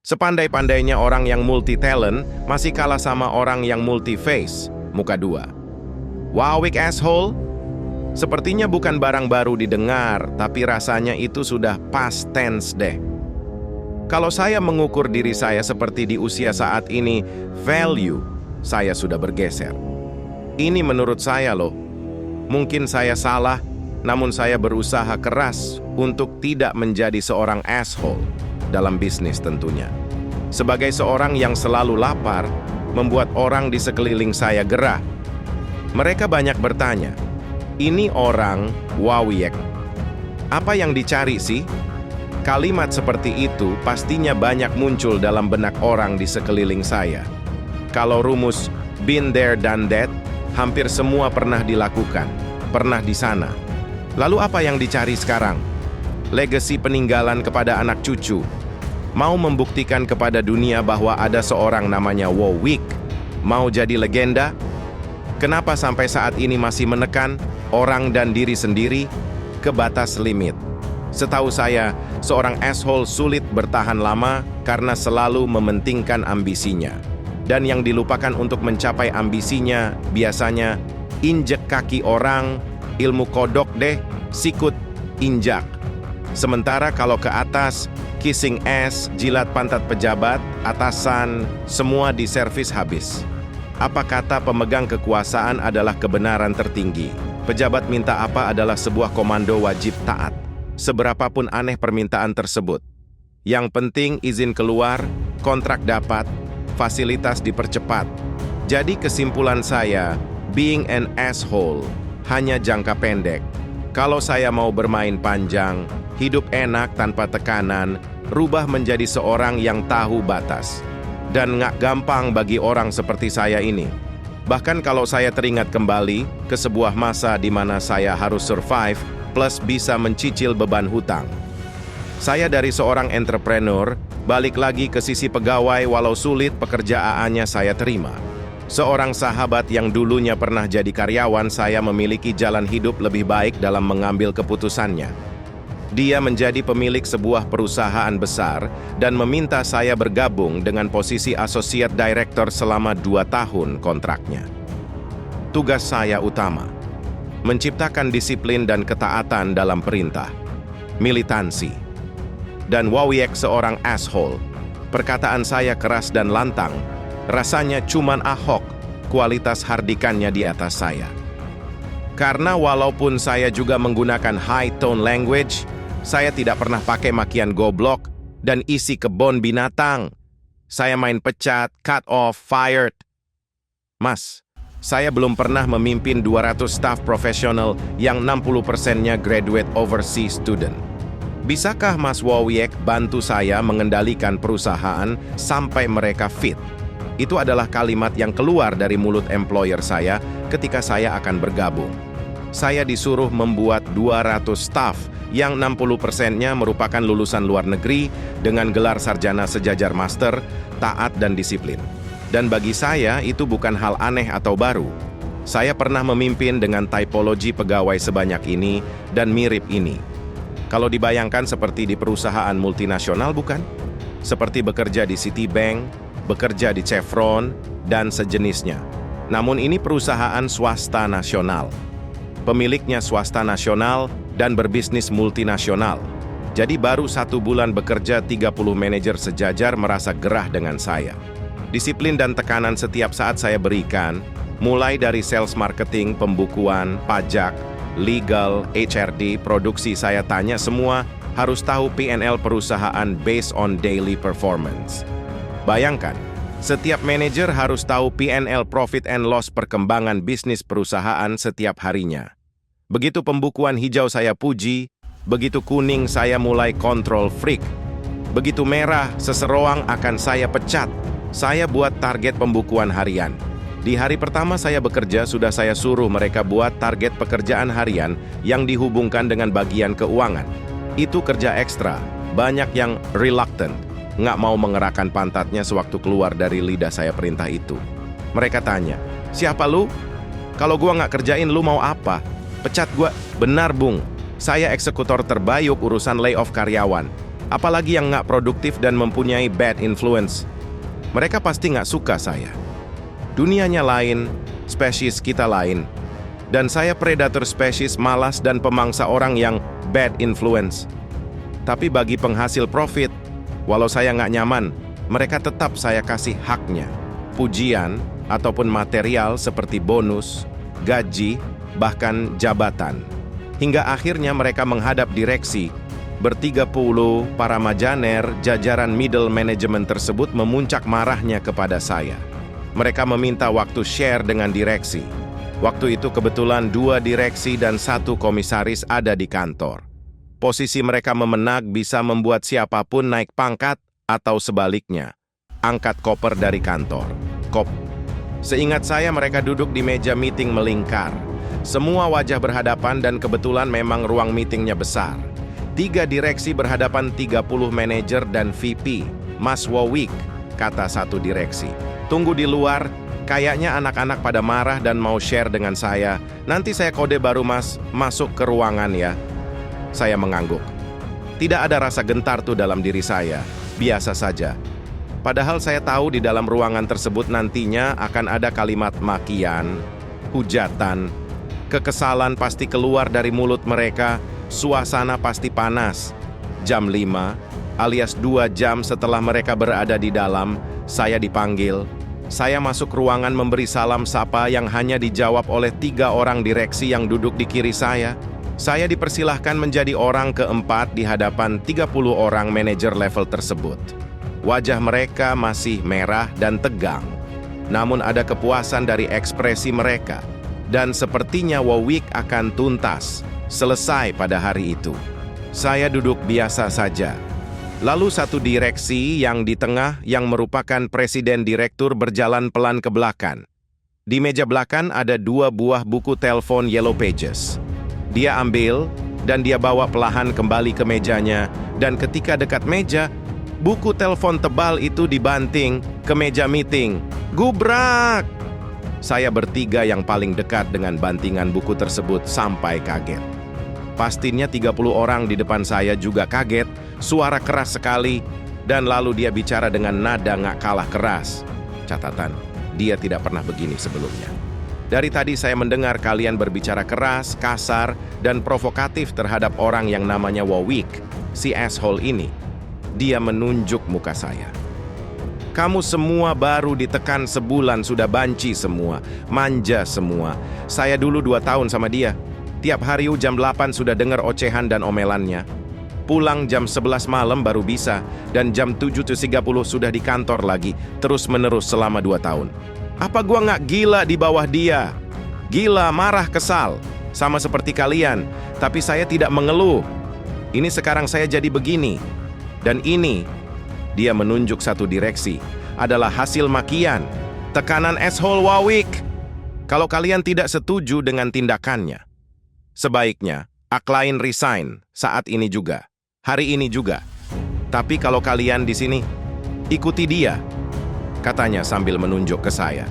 Sepandai-pandainya orang yang multi-talent, masih kalah sama orang yang multi-face, muka dua. Wowik asshole? Sepertinya bukan barang baru didengar, tapi rasanya itu sudah past tense deh. Kalau saya mengukur diri saya seperti di usia saat ini, value saya sudah bergeser. Ini menurut saya loh. Mungkin saya salah, namun saya berusaha keras untuk tidak menjadi seorang asshole dalam bisnis tentunya. Sebagai seorang yang selalu lapar, membuat orang di sekeliling saya gerah. Mereka banyak bertanya, ini orang Wowik. Apa yang dicari sih? Kalimat seperti itu pastinya banyak muncul dalam benak orang di sekeliling saya. Kalau rumus been there done that, hampir semua pernah dilakukan, pernah di sana. Lalu apa yang dicari sekarang? Legasi peninggalan kepada anak cucu. Mau membuktikan kepada dunia bahwa ada seorang namanya Wowik. Mau jadi legenda? Kenapa sampai saat ini masih menekan orang dan diri sendiri ke batas limit? Setahu saya, seorang asshole sulit bertahan lama karena selalu mementingkan ambisinya. Dan yang dilupakan untuk mencapai ambisinya biasanya injek kaki orang, ilmu kodok deh, sikut, injak. Sementara kalau ke atas, kissing ass, jilat pantat pejabat, atasan, semua diservis habis. Apa kata pemegang kekuasaan adalah kebenaran tertinggi. Pejabat minta apa adalah sebuah komando wajib taat. Seberapapun aneh permintaan tersebut. Yang penting izin keluar, kontrak dapat, fasilitas dipercepat. Jadi kesimpulan saya, being an asshole hanya jangka pendek. Kalau saya mau bermain panjang, hidup enak tanpa tekanan, rubah menjadi seorang yang tahu batas. Dan nggak gampang bagi orang seperti saya ini. Bahkan kalau saya teringat kembali ke sebuah masa di mana saya harus survive, plus bisa mencicil beban hutang. Saya dari seorang entrepreneur, balik lagi ke sisi pegawai walau sulit pekerjaannya saya terima. Seorang sahabat yang dulunya pernah jadi karyawan, saya memiliki jalan hidup lebih baik dalam mengambil keputusannya. Dia menjadi pemilik sebuah perusahaan besar dan meminta saya bergabung dengan posisi associate director selama 2 tahun kontraknya. Tugas saya utama, menciptakan disiplin dan ketaatan dalam perintah, militansi. Dan Wowik seorang asshole. Perkataan saya keras dan lantang. Rasanya cuman Ahok, kualitas hardikannya di atas saya. Karena walaupun saya juga menggunakan high tone language, saya tidak pernah pakai makian goblok dan isi kebon binatang. Saya main pecat, cut off, fired. Mas, saya belum pernah memimpin 200 staf profesional yang 60%-nya graduate overseas student. Bisakah Mas Wowik bantu saya mengendalikan perusahaan sampai mereka fit? Itu adalah kalimat yang keluar dari mulut employer saya ketika saya akan bergabung. Saya disuruh membuat 200 staf yang 60%-nya merupakan lulusan luar negeri dengan gelar sarjana sejajar master, taat dan disiplin. Dan bagi saya, itu bukan hal aneh atau baru. Saya pernah memimpin dengan tipologi pegawai sebanyak ini dan mirip ini. Kalau dibayangkan seperti di perusahaan multinasional, bukan? Seperti bekerja di Citibank, bekerja di Chevron, dan sejenisnya. Namun ini perusahaan swasta nasional. Pemiliknya swasta nasional dan berbisnis multinasional. Jadi baru 1 bulan bekerja 30 manajer sejajar merasa gerah dengan saya. Disiplin dan tekanan setiap saat saya berikan, mulai dari sales marketing, pembukuan, pajak, legal, HRD, produksi saya tanya semua harus tahu P&L perusahaan based on daily performance. Bayangkan, setiap manajer harus tahu P&L profit and loss perkembangan bisnis perusahaan setiap harinya. Begitu pembukuan hijau saya puji, begitu kuning saya mulai kontrol freak. Begitu merah, seseroang akan saya pecat. Saya buat target pembukuan harian. Di hari pertama saya bekerja, sudah saya suruh mereka buat target pekerjaan harian yang dihubungkan dengan bagian keuangan. Itu kerja ekstra. Banyak yang reluctant, nggak mau mengerahkan pantatnya sewaktu keluar dari lidah saya perintah itu. Mereka tanya, siapa lu? Kalau gua nggak kerjain, lu mau apa? Pecat gua? Benar, Bung. Saya eksekutor terbayuk urusan layoff karyawan. Apalagi yang nggak produktif dan mempunyai bad influence. Mereka pasti nggak suka saya. Dunianya lain, spesies kita lain. Dan saya predator spesies malas dan pemangsa orang yang bad influence. Tapi bagi penghasil profit, walau saya nggak nyaman, mereka tetap saya kasih haknya. Pujian ataupun material seperti bonus, gaji, bahkan jabatan. Hingga akhirnya mereka menghadap direksi. Ber-30 para majaner jajaran middle management tersebut memuncak marahnya kepada saya. Mereka meminta waktu share dengan direksi. Waktu itu kebetulan 2 direksi dan 1 komisaris ada di kantor. Posisi mereka memenag bisa membuat siapapun naik pangkat atau sebaliknya. Angkat koper dari kantor. Seingat saya mereka duduk di meja meeting melingkar. Semua wajah berhadapan dan kebetulan memang ruang meetingnya besar. 3 direksi berhadapan 30 manajer dan VP. Mas Warwick, kata satu direksi. Tunggu di luar, kayaknya anak-anak pada marah dan mau share dengan saya. Nanti saya kode baru mas, masuk ke ruangan ya. Saya mengangguk. Tidak ada rasa gentar tuh dalam diri saya, biasa saja. Padahal saya tahu di dalam ruangan tersebut nantinya akan ada kalimat makian, hujatan, kekesalan pasti keluar dari mulut mereka, suasana pasti panas. Jam 5, alias 2 jam setelah mereka berada di dalam, saya dipanggil. Saya masuk ruangan memberi salam sapa yang hanya dijawab oleh 3 orang direksi yang duduk di kiri saya. Saya dipersilahkan menjadi orang keempat di hadapan 30 orang manajer level tersebut. Wajah mereka masih merah dan tegang. Namun ada kepuasan dari ekspresi mereka. Dan sepertinya Warwick akan tuntas, selesai pada hari itu. Saya duduk biasa saja. Lalu satu direksi yang di tengah yang merupakan presiden direktur berjalan pelan ke belakang. Di meja belakang ada 2 buah buku telepon Yellow Pages. Dia ambil dan dia bawa perlahan kembali ke mejanya. Dan ketika dekat meja, buku telepon tebal itu dibanting ke meja meeting. Gubrak! Saya bertiga yang paling dekat dengan bantingan buku tersebut sampai kaget. Pastinya 30 orang di depan saya juga kaget, suara keras sekali, dan lalu dia bicara dengan nada nggak kalah keras. Catatan, dia tidak pernah begini sebelumnya. Dari tadi saya mendengar kalian berbicara keras, kasar, dan provokatif terhadap orang yang namanya Warwick, si asshole ini. Dia menunjuk muka saya. Kamu semua baru ditekan sebulan sudah banci semua, manja semua. Saya dulu 2 tahun sama dia. Tiap hari jam 8 sudah dengar ocehan dan omelannya. Pulang jam 11 malam baru bisa, dan jam 7.30 sudah di kantor lagi, terus-menerus selama 2 tahun. Apa gua nggak gila di bawah dia? Gila, marah, kesal. Sama seperti kalian, tapi saya tidak mengeluh. Ini sekarang saya jadi begini. Dan ini, dia menunjuk satu direksi, adalah hasil makian, tekanan asshole Warwick. Kalau kalian tidak setuju dengan tindakannya, sebaiknya Aklain resign saat ini juga, hari ini juga. Tapi kalau kalian di sini, ikuti dia, katanya sambil menunjuk ke saya.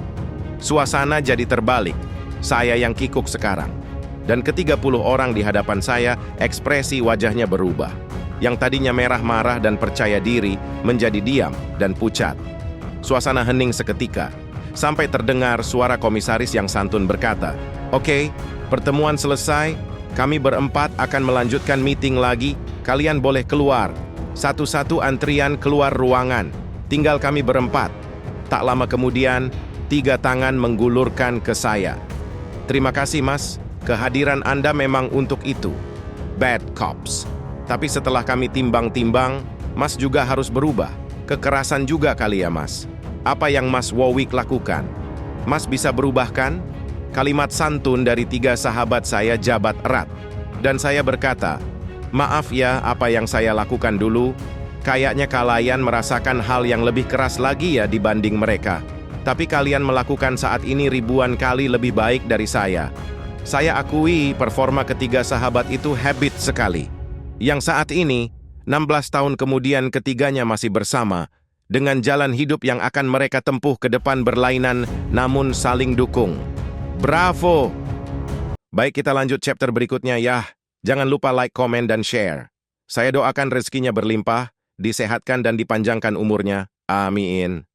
Suasana jadi terbalik, saya yang kikuk sekarang. Dan ke-30 orang di hadapan saya, ekspresi wajahnya berubah. Yang tadinya merah marah dan percaya diri, menjadi diam dan pucat. Suasana hening seketika, sampai terdengar suara komisaris yang santun berkata, "Oke, pertemuan selesai, kami berempat akan melanjutkan meeting lagi, kalian boleh keluar. Satu-satu antrian keluar ruangan, tinggal kami berempat." Tak lama kemudian, 3 tangan menggulurkan ke saya. "Terima kasih mas, kehadiran Anda memang untuk itu. Bad cops. Tapi setelah kami timbang-timbang, mas juga harus berubah. Kekerasan juga kali ya mas. Apa yang mas Warwick lakukan? Mas bisa berubah kan?" Kalimat santun dari 3 sahabat saya jabat erat. Dan saya berkata, "Maaf ya apa yang saya lakukan dulu. Kayaknya kalian merasakan hal yang lebih keras lagi ya dibanding mereka. Tapi kalian melakukan saat ini ribuan kali lebih baik dari saya. Saya akui performa ketiga sahabat itu habit sekali. Yang saat ini, 16 tahun kemudian ketiganya masih bersama, dengan jalan hidup yang akan mereka tempuh ke depan berlainan, namun saling dukung. Bravo!" Baik, kita lanjut chapter berikutnya ya. Jangan lupa like, komen, dan share. Saya doakan rezekinya berlimpah, disehatkan dan dipanjangkan umurnya. Amin.